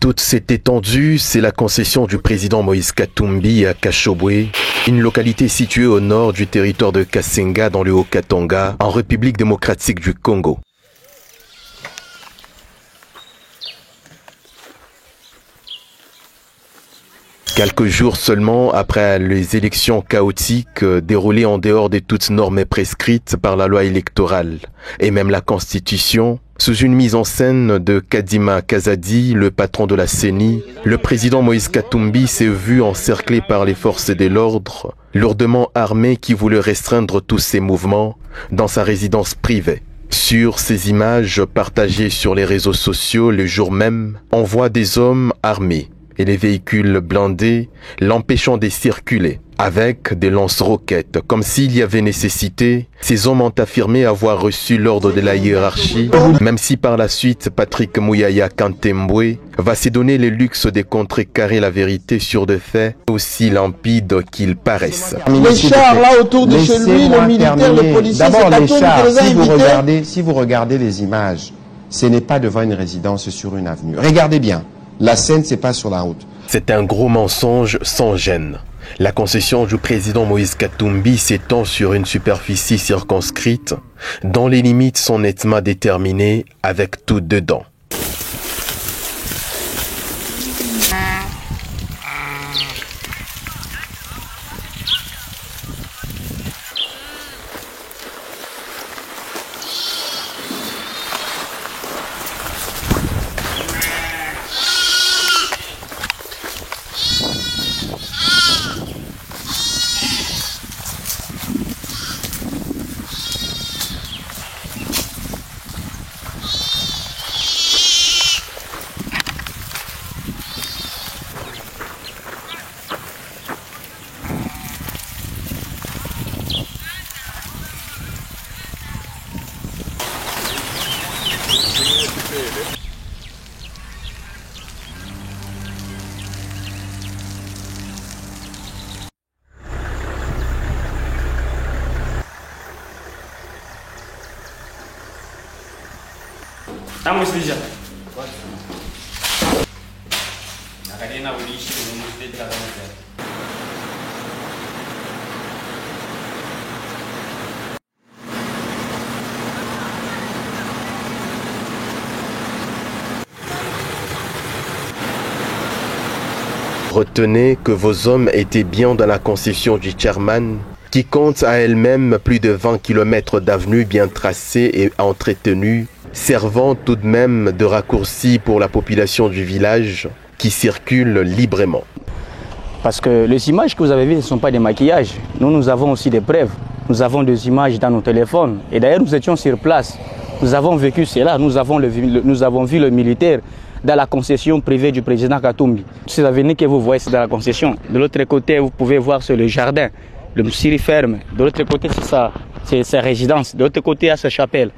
Toute cette étendue, c'est la concession du président Moïse Katumbi à Kashobwe, une localité située au nord du territoire de Kasenga dans le Haut-Katanga, en République démocratique du Congo. Quelques jours seulement après les élections chaotiques déroulées en dehors de toutes normes prescrites par la loi électorale et même la Constitution, sous une mise en scène de Kadima Kazadi, le patron de la CENI, le président Moïse Katumbi s'est vu encerclé par les forces de l'ordre, lourdement armées qui voulaient restreindre tous ses mouvements dans sa résidence privée. Sur ces images partagées sur les réseaux sociaux le jour même, on voit des hommes armés et les véhicules blindés l'empêchant de circuler avec des lance-roquettes. Comme s'il y avait nécessité, ces hommes ont affirmé avoir reçu l'ordre de la hiérarchie, même si par la suite Patrick Mouyaya Kantembwe va se donner le luxe de contrecarrer la vérité sur des faits aussi limpides qu'ils paraissent. Les chars là autour de chez lui, le militaire, le policier, d'abord les chars, si vous regardez les images, ce n'est pas devant une résidence sur une avenue. Regardez bien. La scène, c'est pas sur la route. C'est un gros mensonge sans gêne. La concession du président Moïse Katumbi s'étend sur une superficie circonscrite dont les limites sont nettement déterminées avec tout dedans. Retenez que vos hommes étaient bien dans la concession du chairman, qui compte à elle-même plus de 20 km d'avenues bien tracées et entretenues, servant tout de même de raccourci pour la population du village qui circule librement. Parce que les images que vous avez vues ne sont pas des maquillages. Nous avons aussi des preuves. Nous avons des images dans nos téléphones. Et d'ailleurs, nous étions sur place. Nous avons vécu cela. Nous avons vu le militaire dans la concession privée du président Katumbi. Ces avenues que vous voyez, c'est dans la concession. De l'autre côté, vous pouvez voir sur le jardin, le Msiri ferme. De l'autre côté, c'est sa résidence. De l'autre côté, il y a sa chapelle.